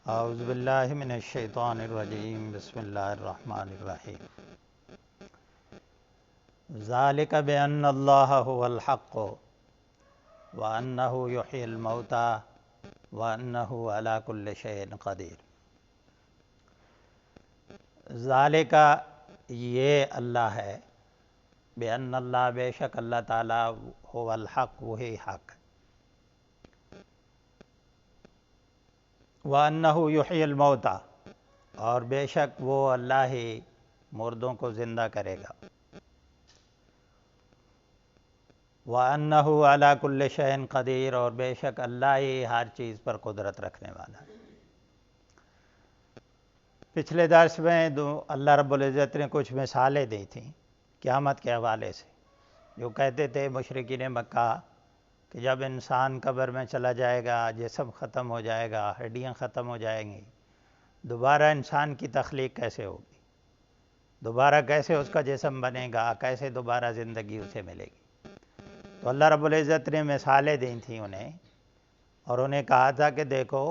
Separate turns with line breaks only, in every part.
اعوذ باللہ من الشیطان الرجیم بسم اللہ الرحمن الرحیم ذالک بأن اللہ هو الحق وأنہ یحیی الموتى وأنہ علی کل شیء قدیر۔ ذالک یہ اللہ ہے، بأن اللہ بے شک اللہ تعالیٰ هو الحق وہی حق، وَأَنَّهُ يُحْيِي الْمَوْتَى اور بے شک وہ اللہ ہی مردوں کو زندہ کرے گا، وَأَنَّهُ عَلَى كُلِّ شَيْءٍ قدیر اور بے شک اللہ ہی ہر چیز پر قدرت رکھنے والا ہے۔ پچھلے درس میں اللہ رب العزت نے کچھ مثالیں دی تھیں قیامت کے حوالے سے، جو کہتے تھے مشرکین مکہ کہ جب انسان قبر میں چلا جائے گا، جسم ختم ہو جائے گا، ہڈیاں ختم ہو جائیں گی، دوبارہ انسان کی تخلیق کیسے ہوگی، دوبارہ کیسے اس کا جسم بنے گا، کیسے دوبارہ زندگی اسے ملے گی۔ تو اللہ رب العزت نے مثالیں دی تھیں انہیں، اور انہیں کہا تھا کہ دیکھو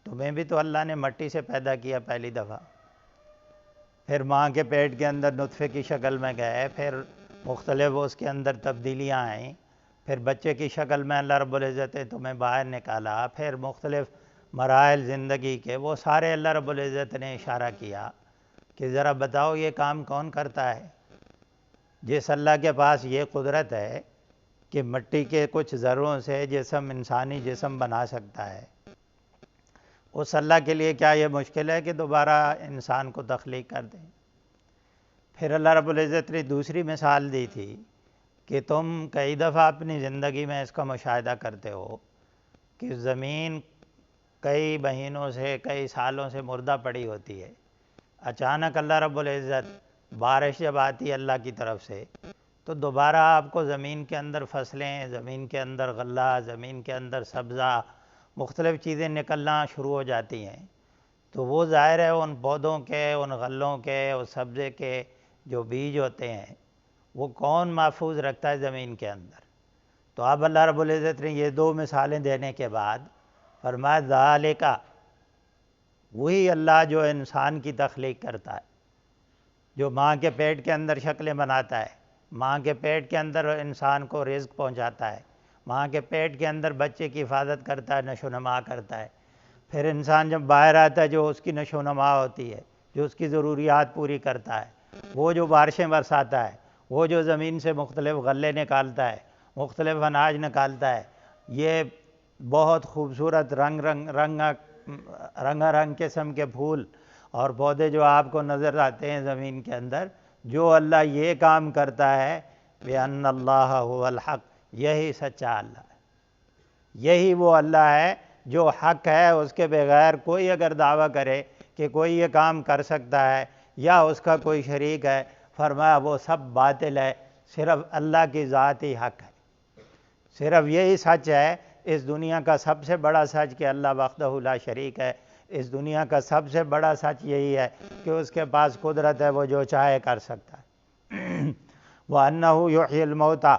تمہیں بھی تو اللہ نے مٹی سے پیدا کیا پہلی دفعہ، پھر ماں کے پیٹ کے اندر نطفے کی شکل میں گئے، پھر مختلف اس کے اندر تبدیلیاں آئیں، پھر بچے کی شکل میں اللہ رب العزت نے تمہیں باہر نکالا، پھر مختلف مراحل زندگی کے وہ سارے اللہ رب العزت نے اشارہ کیا کہ ذرا بتاؤ یہ کام کون کرتا ہے۔ جس اللہ کے پاس یہ قدرت ہے کہ مٹی کے کچھ ذروں سے جسم انسانی جسم بنا سکتا ہے، اس اللہ کے لیے کیا یہ مشکل ہے کہ دوبارہ انسان کو تخلیق کر دیں۔ پھر اللہ رب العزت نے دوسری مثال دی تھی کہ تم کئی دفعہ اپنی زندگی میں اس کا مشاہدہ کرتے ہو کہ زمین کئی مہینوں سے کئی سالوں سے مردہ پڑی ہوتی ہے، اچانک اللہ رب العزت بارش جب آتی ہے اللہ کی طرف سے تو دوبارہ آپ کو زمین کے اندر فصلیں، زمین کے اندر غلہ، زمین کے اندر سبزہ، مختلف چیزیں نکلنا شروع ہو جاتی ہیں۔ تو وہ ظاہر ہے ان پودوں کے، ان غلوں کے، اس سبزے کے جو بیج ہوتے ہیں وہ کون محفوظ رکھتا ہے زمین کے اندر۔ تو اب اللہ رب العزت نے یہ دو مثالیں دینے کے بعد فرمایا ذالک وہی اللہ جو انسان کی تخلیق کرتا ہے، جو ماں کے پیٹ کے اندر شکلیں بناتا ہے، ماں کے پیٹ کے اندر انسان کو رزق پہنچاتا ہے، ماں کے پیٹ کے اندر بچے کی حفاظت کرتا ہے، نشو و نما کرتا ہے، پھر انسان جب باہر آتا ہے جو اس کی نشو و نما ہوتی ہے، جو اس کی ضروریات پوری کرتا ہے، وہ جو بارشیں برساتا ہے، وہ جو زمین سے مختلف غلے نکالتا ہے، مختلف اناج نکالتا ہے، یہ بہت خوبصورت رنگ رنگ قسم کے پھول اور پودے جو آپ کو نظر آتے ہیں زمین کے اندر، جو اللہ یہ کام کرتا ہے بِأَنَّ اللَّهَ هُوَ الْحَقُّ، یہی سچا اللہ ہے، یہی وہ اللہ ہے جو حق ہے، اس کے بغیر کوئی اگر دعویٰ کرے کہ کوئی یہ کام کر سکتا ہے یا اس کا کوئی شریک ہے، فرمایا وہ سب باطل ہے، صرف اللہ کی ذات ہی حق ہے، صرف یہی سچ ہے۔ اس دنیا کا سب سے بڑا سچ کہ اللہ وحدہ لا شریک ہے، اس دنیا کا سب سے بڑا سچ یہی ہے کہ اس کے پاس قدرت ہے، وہ جو چاہے کر سکتا ہے۔ وَأَنَّهُ يُحْيِي الْمَوْتَى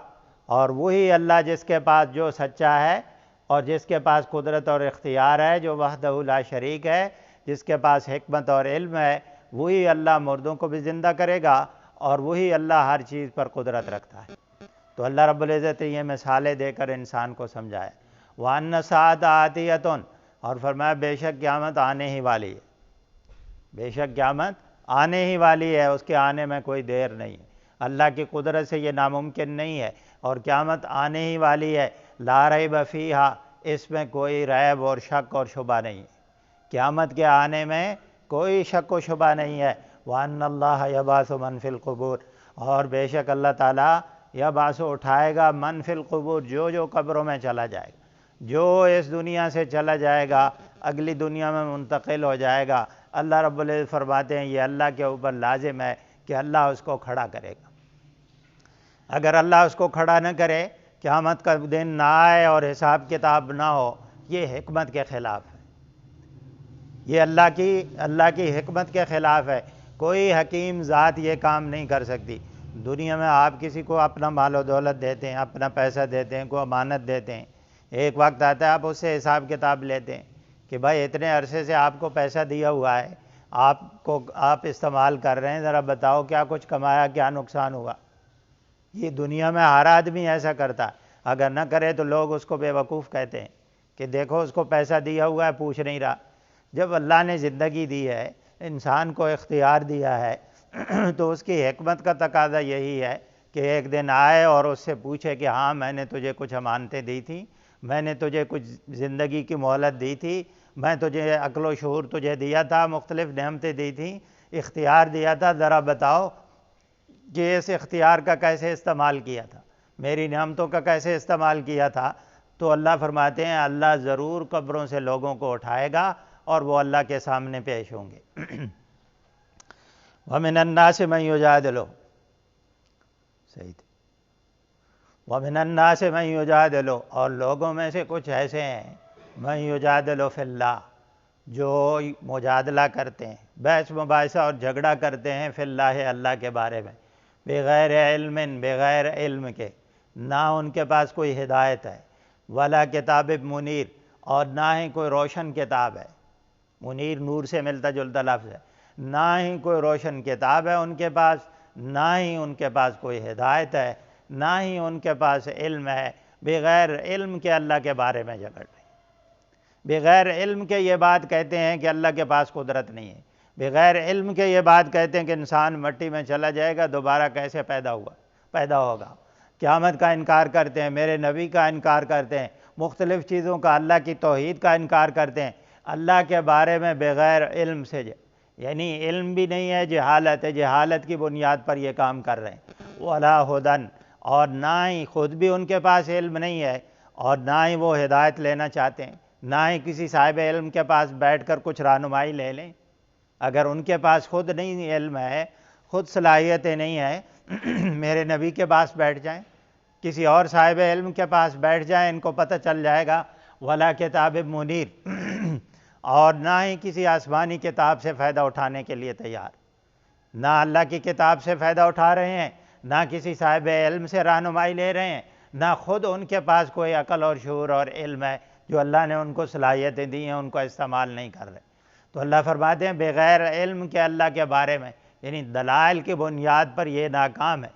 اور وہی اللہ جس کے پاس جو سچا ہے اور جس کے پاس قدرت اور اختیار ہے، جو وحدہ لا شریک ہے، جس کے پاس حکمت اور علم ہے، وہی اللہ مردوں کو بھی زندہ کرے گا اور وہی اللہ ہر چیز پر قدرت رکھتا ہے۔ تو اللہ رب العزت نے یہ مثالیں دے کر انسان کو سمجھایا۔ وَأَنَّ السَّاعَةَ آتِيَةٌ اور فرمایا بے شک قیامت آنے ہی والی ہے، بے شک قیامت آنے ہی والی ہے، اس کے آنے میں کوئی دیر نہیں ہے، اللہ کی قدرت سے یہ ناممکن نہیں ہے، اور قیامت آنے ہی والی ہے، لا ریب فیہا اس میں کوئی ریب اور شک اور شبہ نہیں ہے، قیامت کے آنے میں کوئی شک و شبہ نہیں ہے۔ وَأَنَّ اللَّهَ يَبْعَثُ مَنْ فِي الْقُبُورِ اور بے شک اللہ تعالیٰ یبعث اٹھائے گا من فی القبور جو قبروں میں چلا جائے گا، جو اس دنیا سے چلا جائے گا اگلی دنیا میں منتقل ہو جائے گا، اللہ رب العزت فرماتے ہیں یہ اللہ کے اوپر لازم ہے کہ اللہ اس کو کھڑا کرے گا۔ اگر اللہ اس کو کھڑا نہ کرے، قیامت کا دن نہ آئے اور حساب کتاب نہ ہو، یہ حکمت کے خلاف ہے، یہ اللہ کی حکمت کے خلاف ہے۔ کوئی حکیم ذات یہ کام نہیں کر سکتی۔ دنیا میں آپ کسی کو اپنا مال و دولت دیتے ہیں، اپنا پیسہ دیتے ہیں، کوئی امانت دیتے ہیں، ایک وقت آتا ہے آپ اس سے حساب کتاب لیتے ہیں کہ بھائی اتنے عرصے سے آپ کو پیسہ دیا ہوا ہے، آپ استعمال کر رہے ہیں، ذرا بتاؤ کیا کچھ کمایا، کیا نقصان ہوا۔ یہ دنیا میں ہر آدمی ایسا کرتا ہے، اگر نہ کرے تو لوگ اس کو بے وقوف کہتے ہیں کہ دیکھو اس کو پیسہ دیا ہوا ہے پوچھ نہیں رہا۔ جب اللہ نے زندگی دی ہے، انسان کو اختیار دیا ہے تو اس کی حکمت کا تقاضا یہی ہے کہ ایک دن آئے اور اس سے پوچھے کہ ہاں میں نے تجھے کچھ امانتیں دی تھیں، میں نے تجھے کچھ زندگی کی مہلت دی تھی، میں تجھے عقل و شعور تجھے دیا تھا، مختلف نعمتیں دی تھیں، اختیار دیا تھا، ذرا بتاؤ کہ اس اختیار کا کیسے استعمال کیا تھا، میری نعمتوں کا کیسے استعمال کیا تھا۔ تو اللہ فرماتے ہیں اللہ ضرور قبروں سے لوگوں کو اٹھائے گا اور وہ اللہ کے سامنے پیش ہوں گے۔ وَمِنَ النَّاسِ مَن يُجَادِلُ، صحیح تھے، وَمِنَ النَّاسِ مَن يُجَادِلُ، اور لوگوں میں سے کچھ ایسے ہیں مَن يُجَادِلُ فِي اللَّهِ، جو مجادلہ کرتے ہیں، بحث مباحثہ اور جھگڑا کرتے ہیں فی اللہ، اللہ کے بارے میں، بغیر علم، بغیر علم کے، نہ ان کے پاس کوئی ہدایت ہے، ولا کتاب منیر، اور نہ ہی کوئی روشن کتاب ہے، منیر نور سے ملتا جلتا لفظ ہے، نہ ہی کوئی روشن کتاب ہے ان کے پاس، نہ ہی ان کے پاس کوئی ہدایت ہے، نہ ہی ان کے پاس علم ہے، بغیر علم کے اللہ کے بارے میں جھگڑ رہے ہیں۔ بغیر علم کے یہ بات کہتے ہیں کہ اللہ کے پاس قدرت نہیں ہے، بغیر علم کے یہ بات کہتے ہیں کہ انسان مٹی میں چلا جائے گا، دوبارہ کیسے پیدا ہوگا، قیامت کا انکار کرتے ہیں، میرے نبی کا انکار کرتے ہیں، مختلف چیزوں کا، اللہ کی توحید کا انکار کرتے ہیں، اللہ کے بارے میں بغیر علم سے، یعنی علم بھی نہیں ہے، جہالت ہے، جہالت کی بنیاد پر یہ کام کر رہے ہیں۔ وَلَا ہُدًى، اور نہ ہی خود بھی ان کے پاس علم نہیں ہے اور نہ ہی وہ ہدایت لینا چاہتے ہیں، نہ ہی کسی صاحب علم کے پاس بیٹھ کر کچھ رہنمائی لے لیں۔ اگر ان کے پاس خود نہیں علم ہے، خود صلاحیتیں نہیں ہیں، میرے نبی کے پاس بیٹھ جائیں، کسی اور صاحب علم کے پاس بیٹھ جائیں، ان کو پتہ چل جائے گا۔ ولا کتاب منیر، اور نہ ہی کسی آسمانی کتاب سے فائدہ اٹھانے کے لیے تیار، نہ اللہ کی کتاب سے فائدہ اٹھا رہے ہیں، نہ کسی صاحب علم سے رہنمائی لے رہے ہیں، نہ خود ان کے پاس کوئی عقل اور شعور اور علم ہے، جو اللہ نے ان کو صلاحیتیں دی ہیں ان کو استعمال نہیں کر رہے۔ تو اللہ فرماتے ہیں بغیر علم کے اللہ کے بارے میں، یعنی دلائل کی بنیاد پر یہ ناکام ہے۔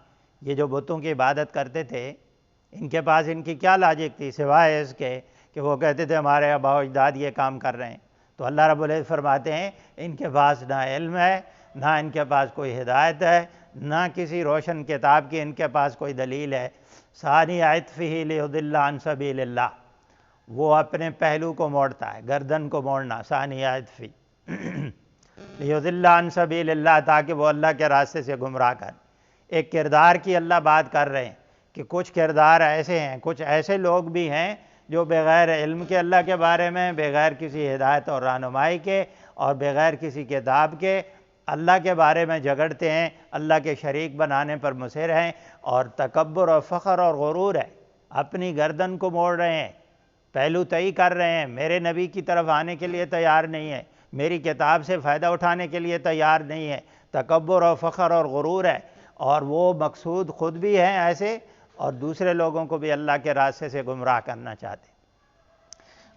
یہ جو بتوں کی عبادت کرتے تھے، ان کے پاس ان کی کیا لاجک تھی سوائے اس کے کہ وہ کہتے تھے ہمارے آباء و اجداد یہ کام کر رہے ہیں۔ تو اللہ رب العزت فرماتے ہیں ان کے پاس نہ علم ہے، نہ ان کے پاس کوئی ہدایت ہے، نہ کسی روشن کتاب کی ان کے پاس کوئی دلیل ہے۔ ثانی عطفہ لیضل عن سبیل اللہ، وہ اپنے پہلو کو موڑتا ہے، گردن کو موڑنا، ثانی عطفی لیضل عن سبیل اللہ، تاکہ وہ اللہ کے راستے سے گمراہ کر۔ ایک کردار کی اللہ بات کر رہے ہیں کہ کچھ کردار ایسے ہیں، کچھ ایسے لوگ بھی ہیں جو بغیر علم کے اللہ کے بارے میں، بغیر کسی ہدایت اور رہنمائی کے اور بغیر کسی کتاب کے اللہ کے بارے میں جھگڑتے ہیں، اللہ کے شریک بنانے پر مصر ہیں، اور تکبر اور فخر اور غرور ہے، اپنی گردن کو موڑ رہے ہیں، پہلو طئی کر رہے ہیں، میرے نبی کی طرف آنے کے لیے تیار نہیں ہے، میری کتاب سے فائدہ اٹھانے کے لیے تیار نہیں ہے، تکبر اور فخر اور غرور ہے، اور وہ مقصود خود بھی ہیں ایسے اور دوسرے لوگوں کو بھی اللہ کے راستے سے گمراہ کرنا چاہتے ہیں۔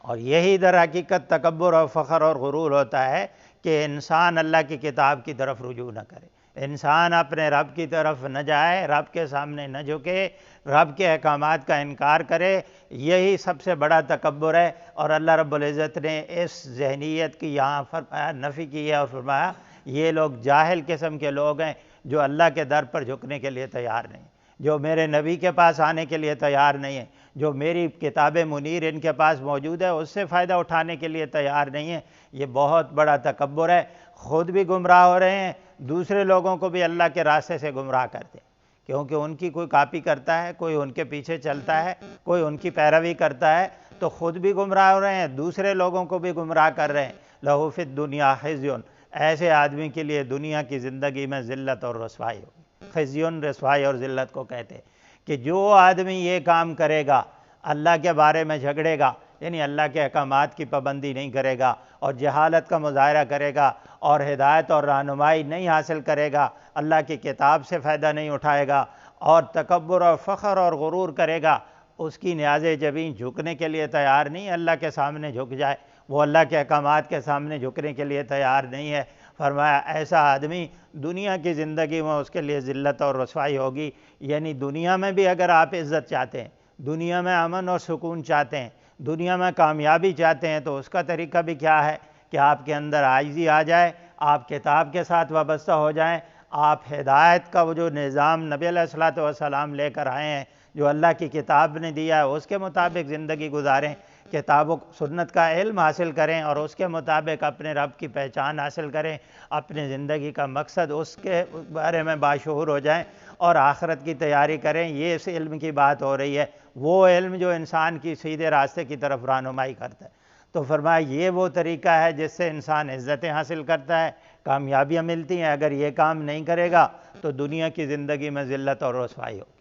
اور یہی در حقیقت تکبر اور فخر اور غرور ہوتا ہے کہ انسان اللہ کی کتاب کی طرف رجوع نہ کرے، انسان اپنے رب کی طرف نہ جائے، رب کے سامنے نہ جھکے، رب کے احکامات کا انکار کرے، یہی سب سے بڑا تکبر ہے۔ اور اللہ رب العزت نے اس ذہنیت کی یہاں فرمایا، نفی کی ہے اور فرمایا یہ لوگ جاہل قسم کے لوگ ہیں جو اللہ کے در پر جھکنے کے لیے تیار نہیں، جو میرے نبی کے پاس آنے کے لیے تیار نہیں ہے، جو میری کتاب منیر ان کے پاس موجود ہے اس سے فائدہ اٹھانے کے لیے تیار نہیں ہے۔ یہ بہت بڑا تکبر ہے، خود بھی گمراہ ہو رہے ہیں، دوسرے لوگوں کو بھی اللہ کے راستے سے گمراہ کرتے ہیں، کیونکہ ان کی کوئی کاپی کرتا ہے، کوئی ان کے پیچھے چلتا ہے، کوئی ان کی پیروی کرتا ہے، تو خود بھی گمراہ ہو رہے ہیں، دوسرے لوگوں کو بھی گمراہ کر رہے ہیں۔ لہو فی الدنیا خزی، ایسے آدمی کے لیے دنیا کی زندگی میں ذلت اور رسوائی ہوگی۔ خزیون رسوائی اور ذلت کو کہتے ہیں کہ جو آدمی یہ کام کرے گا، اللہ کے بارے میں جھگڑے گا، یعنی اللہ کے احکامات کی پابندی نہیں کرے گا اور جہالت کا مظاہرہ کرے گا اور ہدایت اور رہنمائی نہیں حاصل کرے گا، اللہ کی کتاب سے فائدہ نہیں اٹھائے گا اور تکبر اور فخر اور غرور کرے گا، اس کی نیاز جبیں جھکنے کے لیے تیار نہیں، اللہ کے سامنے جھک جائے، وہ اللہ کے احکامات کے سامنے جھکنے کے لیے تیار نہیں ہے۔ فرمایا ایسا آدمی دنیا کی زندگی میں اس کے لیے ذلت اور رسوائی ہوگی، یعنی دنیا میں بھی اگر آپ عزت چاہتے ہیں، دنیا میں امن اور سکون چاہتے ہیں، دنیا میں کامیابی چاہتے ہیں، تو اس کا طریقہ بھی کیا ہے کہ آپ کے اندر عاجزی آ جائے، آپ کتاب کے ساتھ وابستہ ہو جائیں، آپ ہدایت کا وہ جو نظام نبی علیہ الصلوۃ والسلام لے کر آئے ہیں، جو اللہ کی کتاب نے دیا ہے، اس کے مطابق زندگی گزاریں، کتاب و سنت کا علم حاصل کریں اور اس کے مطابق اپنے رب کی پہچان حاصل کریں، اپنے زندگی کا مقصد اس کے بارے میں باشعور ہو جائیں اور آخرت کی تیاری کریں۔ یہ اس علم کی بات ہو رہی ہے، وہ علم جو انسان کی سیدھے راستے کی طرف رہنمائی کرتا ہے۔ تو فرمایا یہ وہ طریقہ ہے جس سے انسان عزتیں حاصل کرتا ہے، کامیابیاں ملتی ہیں۔ اگر یہ کام نہیں کرے گا تو دنیا کی زندگی میں ذلت اور رسوائی ہوگی۔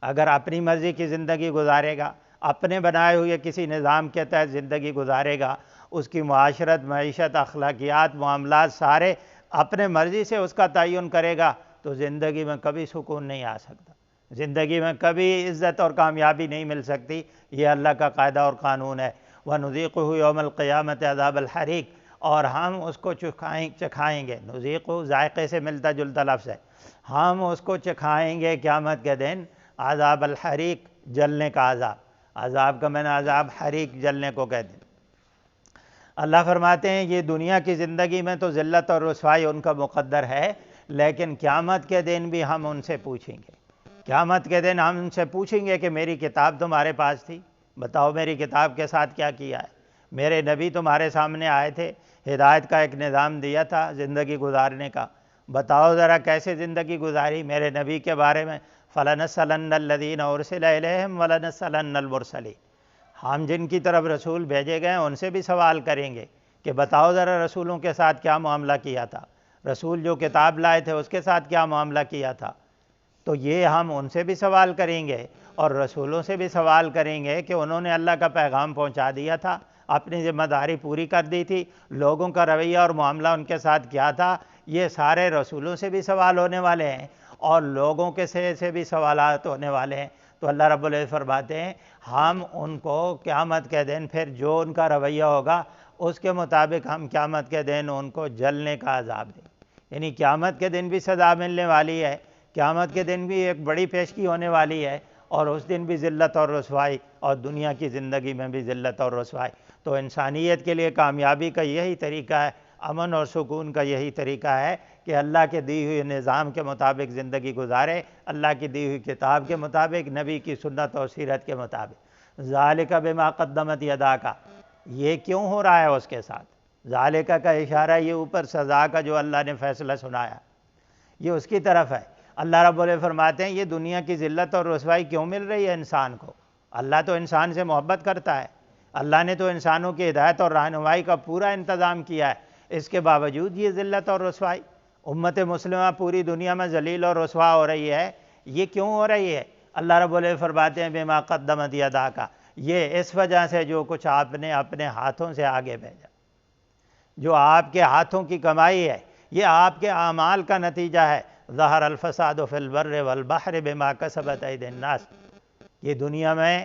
اگر اپنی مرضی کی زندگی گزارے گا، اپنے بنائے ہوئے کسی نظام کے تحت زندگی گزارے گا، اس کی معاشرت، معیشت، اخلاقیات، معاملات سارے اپنے مرضی سے اس کا تعین کرے گا، تو زندگی میں کبھی سکون نہیں آ سکتا، زندگی میں کبھی عزت اور کامیابی نہیں مل سکتی۔ یہ اللہ کا قاعدہ اور قانون ہے۔ وَنُذِيقُهُ يَوْمَ الْقِيَامَةِ عَذَابَ الْحَرِيقِ، اور ہم اس کو چکھائیں گے۔ نذیقہ ذائقے سے ملتا جلتا لفظ ہے، ہم اس کو چکھائیں گے قیامت کے دن عذاب الحریق، جلنے کا عذاب۔ عذاب کا معنی عذاب، حریق جلنے کو کہتے ہیں۔ اللہ فرماتے ہیں یہ دنیا کی زندگی میں تو ذلت اور رسوائی ان کا مقدر ہے، لیکن قیامت کے دن بھی ہم ان سے پوچھیں گے۔ قیامت کے دن ہم ان سے پوچھیں گے کہ میری کتاب تمہارے پاس تھی، بتاؤ میری کتاب کے ساتھ کیا کیا ہے؟ میرے نبی تمہارے سامنے آئے تھے، ہدایت کا ایک نظام دیا تھا زندگی گزارنے کا، بتاؤ ذرا کیسے زندگی گزاری؟ میرے نبی کے بارے میں فَلَنَسْأَلَنَّ الَّذِينَ أُرْسِلَ إِلَيْهِمْ وَلَنَسْأَلَنَّ الْمُرْسَلِينَ، ہم جن کی طرف رسول بھیجے گئے ان سے بھی سوال کریں گے کہ بتاؤ ذرا رسولوں کے ساتھ کیا معاملہ کیا تھا، رسول جو کتاب لائے تھے اس کے ساتھ کیا معاملہ کیا تھا۔ تو یہ ہم ان سے بھی سوال کریں گے اور رسولوں سے بھی سوال کریں گے کہ انہوں نے اللہ کا پیغام پہنچا دیا تھا، اپنی ذمہ داری پوری کر دی تھی، لوگوں کا رویہ اور معاملہ ان کے ساتھ کیا تھا۔ یہ سارے رسولوں سے بھی سوال ہونے والے ہیں اور لوگوں کے سے بھی سوالات ہونے والے ہیں۔ تو اللہ رب العزت فرماتے ہیں ہم ان کو قیامت کے دن پھر جو ان کا رویہ ہوگا اس کے مطابق ہم قیامت کے دن ان کو جلنے کا عذاب دیں، یعنی قیامت کے دن بھی سزا ملنے والی ہے، قیامت کے دن بھی ایک بڑی پیشگی ہونے والی ہے، اور اس دن بھی ذلت اور رسوائی، اور دنیا کی زندگی میں بھی ذلت اور رسوائی۔ تو انسانیت کے لیے کامیابی کا یہی طریقہ ہے، امن اور سکون کا یہی طریقہ ہے کہ اللہ کے دی ہوئی نظام کے مطابق زندگی گزارے، اللہ کی دی ہوئی کتاب کے مطابق، نبی کی سنت اور سیرت کے مطابق۔ ذالک بما قدمت یداک، یہ کیوں ہو رہا ہے اس کے ساتھ؟ ذالک کا اشارہ یہ اوپر سزا کا جو اللہ نے فیصلہ سنایا، یہ اس کی طرف ہے۔ اللہ رب العزت فرماتے ہیں یہ دنیا کی ذلت اور رسوائی کیوں مل رہی ہے انسان کو؟ اللہ تو انسان سے محبت کرتا ہے، اللہ نے تو انسانوں کی ہدایت اور رہنمائی کا پورا انتظام کیا ہے، اس کے باوجود یہ ذلت اور رسوائی امت مسلمہ پوری دنیا میں ذلیل اور رسوا ہو رہی ہے، یہ کیوں ہو رہی ہے؟ اللہ رب العزت فرماتے ہیں بما قدمت یداک، یہ اس وجہ سے جو کچھ آپ نے اپنے ہاتھوں سے آگے بھیجا، جو آپ کے ہاتھوں کی کمائی ہے، یہ آپ کے اعمال کا نتیجہ ہے۔ ظہر الفساد فی البر والبحر بما کسبت ایدی الناس، یہ دنیا میں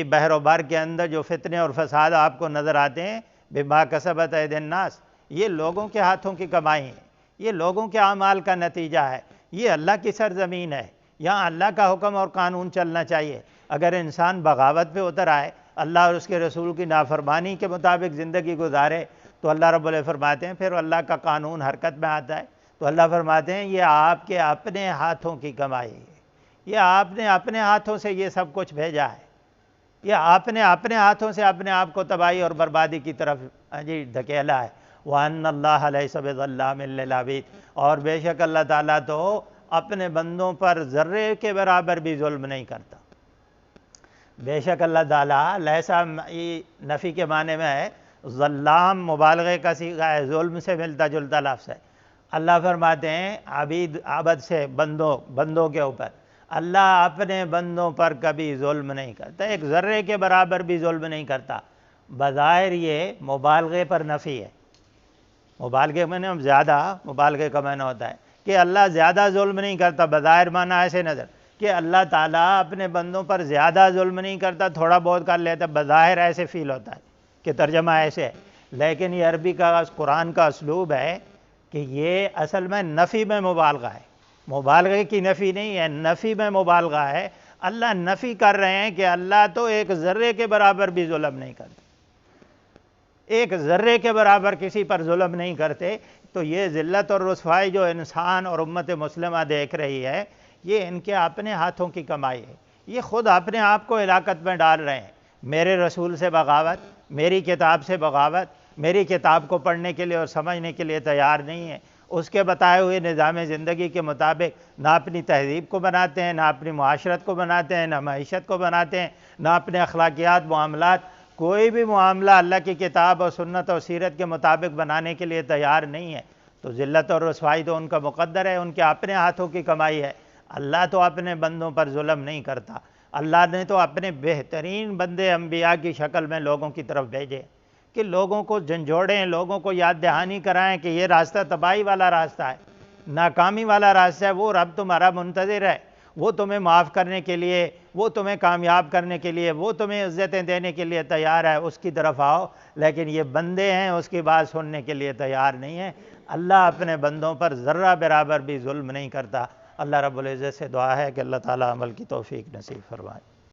بحر و بر کے اندر جو فتنے اور فساد آپ کو نظر آتے ہیں، بما کسبت ایدی الناس، یہ لوگوں کے ہاتھوں کی کمائی ہے، یہ لوگوں کے اعمال کا نتیجہ ہے، یہ اللہ کی سرزمین ہے، یہاں اللہ کا حکم اور قانون چلنا چاہیے۔ اگر انسان بغاوت پہ اتر آئے، اللہ اور اس کے رسول کی نافرمانی کے مطابق زندگی گزارے، تو اللہ رب العزت فرماتے ہیں پھر اللہ کا قانون حرکت میں آتا ہے۔ تو اللہ فرماتے ہیں یہ آپ کے اپنے ہاتھوں کی کمائی ہے، یہ آپ نے اپنے ہاتھوں سے یہ سب کچھ بھیجا ہے، یہ آپ نے اپنے ہاتھوں سے اپنے آپ کو تباہی اور بربادی کی طرف دھکیلا ہے۔ وَأَنَّ اللَّهَ لَيْسَ بِظَلَّامٍ لِّلْعَبِيدِ، اور بے شک اللہ تعالیٰ تو اپنے بندوں پر ذرے کے برابر بھی ظلم نہیں کرتا۔ بے شک اللہ تعالیٰ لیسا نفی کے معنی میں ہے، ظلام مبالغے کا صیغہ ہے، ظلم سے ملتا جلتا لفظ ہے۔ اللہ فرماتے ہیں عبد سے بندوں کے اوپر، اللہ اپنے بندوں پر کبھی ظلم نہیں کرتا، ایک ذرے کے برابر بھی ظلم نہیں کرتا۔ بظاہر یہ مبالغے پر نفی ہے، مبالغے میں زیادہ، مبالغے کا معنی ہوتا ہے کہ اللہ زیادہ ظلم نہیں کرتا، بظاہر معنی ایسے نظر کہ اللہ تعالیٰ اپنے بندوں پر زیادہ ظلم نہیں کرتا، تھوڑا بہت کر لیتا، بظاہر ایسے فیل ہوتا ہے کہ ترجمہ ایسے ہے، لیکن یہ عربی کا قرآن کا اسلوب ہے کہ یہ اصل میں نفی میں مبالغہ ہے، مبالغے کی نفی نہیں ہے، نفی میں مبالغہ ہے۔ اللہ نفی کر رہے ہیں کہ اللہ تو ایک ذرے کے برابر بھی ظلم نہیں کرتے، ایک ذرے کے برابر کسی پر ظلم نہیں کرتے۔ تو یہ ذلت اور رسوائی جو انسان اور امت مسلمہ دیکھ رہی ہے، یہ ان کے اپنے ہاتھوں کی کمائی ہے، یہ خود اپنے آپ کو ہلاکت میں ڈال رہے ہیں۔ میرے رسول سے بغاوت، میری کتاب سے بغاوت، میری کتاب کو پڑھنے کے لیے اور سمجھنے کے لیے تیار نہیں ہے، اس کے بتائے ہوئے نظام زندگی کے مطابق نہ اپنی تہذیب کو بناتے ہیں، نہ اپنی معاشرت کو بناتے ہیں، نہ معیشت کو بناتے ہیں، نہ اپنے اخلاقیات، معاملات، کوئی بھی معاملہ اللہ کی کتاب اور سنت اور سیرت کے مطابق بنانے کے لیے تیار نہیں ہے۔ تو ذلت اور رسوائی تو ان کا مقدر ہے، ان کے اپنے ہاتھوں کی کمائی ہے۔ اللہ تو اپنے بندوں پر ظلم نہیں کرتا، اللہ نے تو اپنے بہترین بندے انبیاء کی شکل میں لوگوں کی طرف بھیجے کہ لوگوں کو جھنجھوڑیں، لوگوں کو یاد دہانی کرائیں کہ یہ راستہ تباہی والا راستہ ہے، ناکامی والا راستہ ہے، وہ رب تمہارا منتظر ہے، وہ تمہیں معاف کرنے کے لیے، وہ تمہیں کامیاب کرنے کے لیے، وہ تمہیں عزتیں دینے کے لیے تیار ہے، اس کی طرف آؤ۔ لیکن یہ بندے ہیں اس کی بات سننے کے لیے تیار نہیں ہیں۔ اللہ اپنے بندوں پر ذرہ برابر بھی ظلم نہیں کرتا۔ اللہ رب العزت سے دعا ہے کہ اللہ تعالیٰ عمل کی توفیق نصیب فرمائے۔